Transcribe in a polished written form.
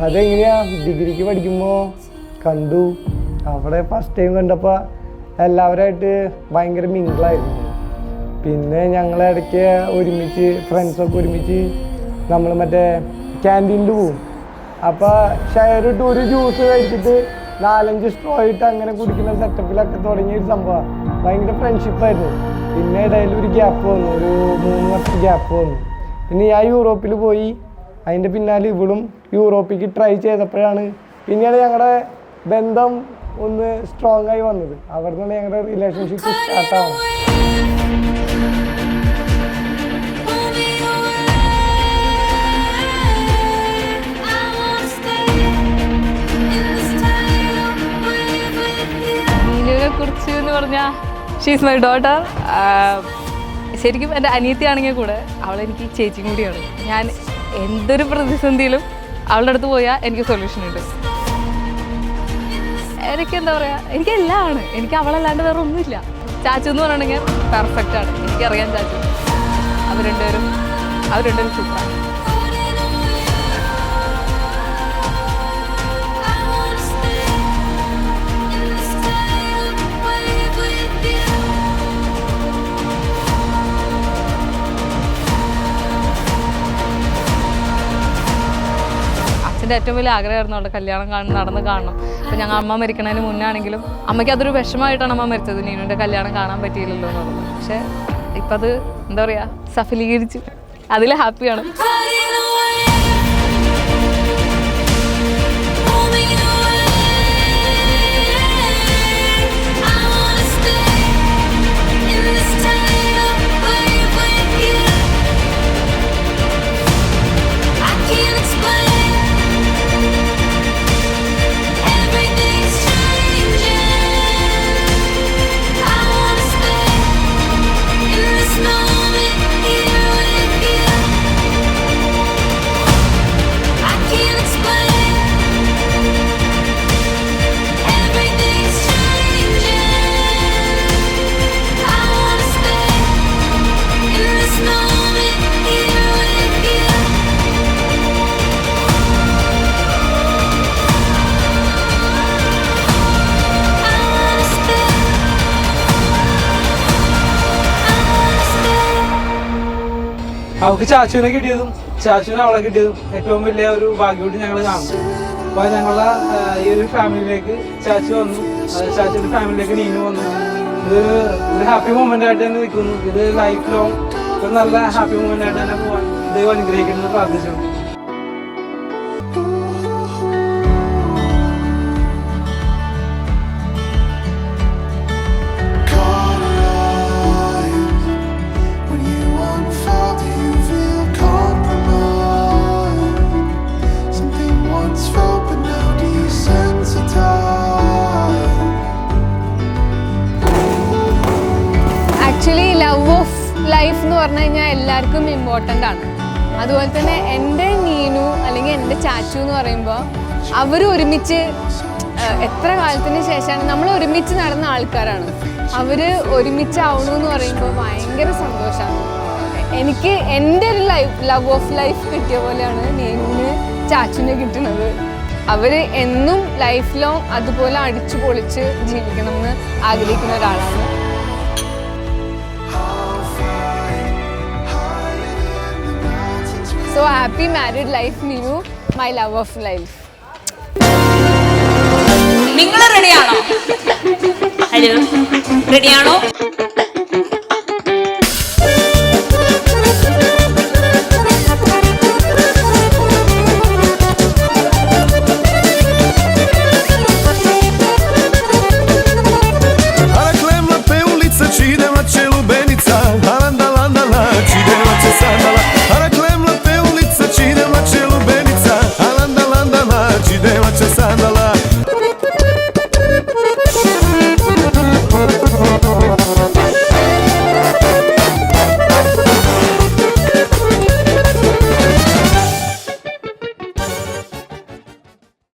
അതെങ്ങനെയാ ഡിഗ്രിക്ക് പഠിക്കുമ്പോൾ കണ്ടു. അവിടെ ഫസ്റ്റ് ടൈം കണ്ടപ്പോൾ എല്ലാവരുമായിട്ട് ഭയങ്കര മിങ്കിളായിരുന്നു. പിന്നെ ഞങ്ങളിടയ്ക്ക് ഒരുമിച്ച് ഫ്രണ്ട്സൊക്കെ ഒരുമിച്ച് നമ്മൾ മറ്റേ ക്യാൻറ്റീനിൽ പോവും. അപ്പോൾ ഷെയർ ഇട്ട് ഒരു ജ്യൂസ് കഴിച്ചിട്ട് 4-5 സ്ട്രോ ഇട്ട് അങ്ങനെ കുടിക്കുന്ന സെറ്റപ്പിലൊക്കെ തുടങ്ങിയ ഒരു സംഭവമാണ്. ഭയങ്കര ഫ്രണ്ട്ഷിപ്പായിരുന്നു. പിന്നെ ഇടയിൽ ഒരു ഗ്യാപ്പ് വന്നു, ഒരു 3 വർഷം ഗ്യാപ്പ് വന്നു. പിന്നെ ഞാൻ യൂറോപ്പിൽ പോയി. അതിൻ്റെ പിന്നാലെ ഇവളും യൂറോപ്പിക്ക് ട്രൈ ചെയ്തപ്പോഴാണ് പിന്നീട് ഞങ്ങളുടെ ബന്ധം ഒന്ന് സ്ട്രോങ് ആയി വന്നത്. അവിടെ നിന്നാണ് ഞങ്ങളുടെ റിലേഷൻഷിപ്പ് സ്റ്റാർട്ടാവുന്നത്. നീനുവിനെ കുറിച്ച് എന്ന് പറഞ്ഞാൽ ഷീസ് മൈ ഡോട്ടർ. ശരിക്കും എൻ്റെ അനിയത്തിയാണെങ്കിൽ കൂടെ അവളെനിക്ക് ചേച്ചിയും കൂടിയാണ്. ഞാൻ എന്തൊരു പ്രതിസന്ധിയിലും അവളുടെ അടുത്ത് പോയാൽ എനിക്ക് സൊല്യൂഷൻ ഉണ്ട്. എനിക്ക് എന്താ പറയുക, എനിക്ക് എല്ലാം ആണ്. എനിക്ക് അവളല്ലാണ്ട് വേറെ ഒന്നുമില്ല. ചാച്ചു എന്ന് പറയണമെങ്കിൽ പെർഫെക്റ്റാണ്. എനിക്കറിയാം ചാച്ചു. അവർ രണ്ടുപേരും സൂപ്പറാണ്. അച്ഛൻ്റെ ഏറ്റവും വലിയ ആഗ്രഹമായിരുന്നു അവളുടെ കല്യാണം നടന്ന് കാണണം. അപ്പോൾ ഞങ്ങൾ അമ്മ മരിക്കണതിന് മുന്നാണെങ്കിലും അമ്മയ്ക്ക് അതൊരു വിഷമമായിട്ടാണ് അമ്മ മരിച്ചത്, നീനുവിൻ്റെ കല്യാണം കാണാൻ പറ്റിയില്ലല്ലോ എന്ന് പറഞ്ഞത്. പക്ഷേ ഇപ്പം അത് എന്താ പറയുക, സഫലീകരിച്ചു. അതിൽ ഹാപ്പിയാണ്. അവൾക്ക് ചാച്ചുവിനെ കിട്ടിയതും ചാച്ചുവിനെ അവളെ കിട്ടിയതും ഏറ്റവും വലിയ ഒരു ഭാഗ്യമായിട്ട് ഞങ്ങൾ കാണുന്നു. അപ്പോൾ ഞങ്ങളുടെ ഈ ഒരു ഫാമിലിയിലേക്ക് ചാച്ചു വന്നു, ചാച്ചുവിൻ്റെ ഫാമിലിയിലേക്ക് നീനു വന്നു. ഇത് ഒരു ഹാപ്പി മൊമെൻ്റ് ആയിട്ട് തന്നെ നിൽക്കുന്നു. ഇത് ലൈഫ് ലോങ് ഒരു നല്ല ഹാപ്പി മൊമെൻ്റ് ആയിട്ട് തന്നെ പോകാൻ ദൈവം അനുഗ്രഹിക്കുന്നത് പ്രാർത്ഥിച്ചു. ലൈഫ് എന്ന് പറഞ്ഞു കഴിഞ്ഞാൽ എല്ലാവർക്കും ഇമ്പോർട്ടൻ്റ് ആണ്. അതുപോലെ തന്നെ എൻ്റെ നീനു അല്ലെങ്കിൽ എൻ്റെ ചാച്ചു എന്ന് പറയുമ്പോൾ അവർ ഒരുമിച്ച് എത്ര കാലത്തിന് ശേഷമാണ് നമ്മൾ ഒരുമിച്ച് നടന്ന ആൾക്കാരാണ്. അവർ ഒരുമിച്ചാവണമെന്ന് പറയുമ്പോൾ ഭയങ്കര സന്തോഷമാണ്. എനിക്ക് എൻ്റെ ഒരു ലവ് ഓഫ് ലൈഫ് കിട്ടിയ പോലെയാണ് നീനുവിന് ചാച്ചുവിനെ കിട്ടുന്നത്. അവർ എന്നും ലൈഫ് ലോങ് അതുപോലെ അടിച്ചു പൊളിച്ച് ജീവിക്കണമെന്ന് ആഗ്രഹിക്കുന്ന ഒരാളാണ്. So happy married life, Ninu, my love of life. നിങ്ങൾ റെഡിയാണോ?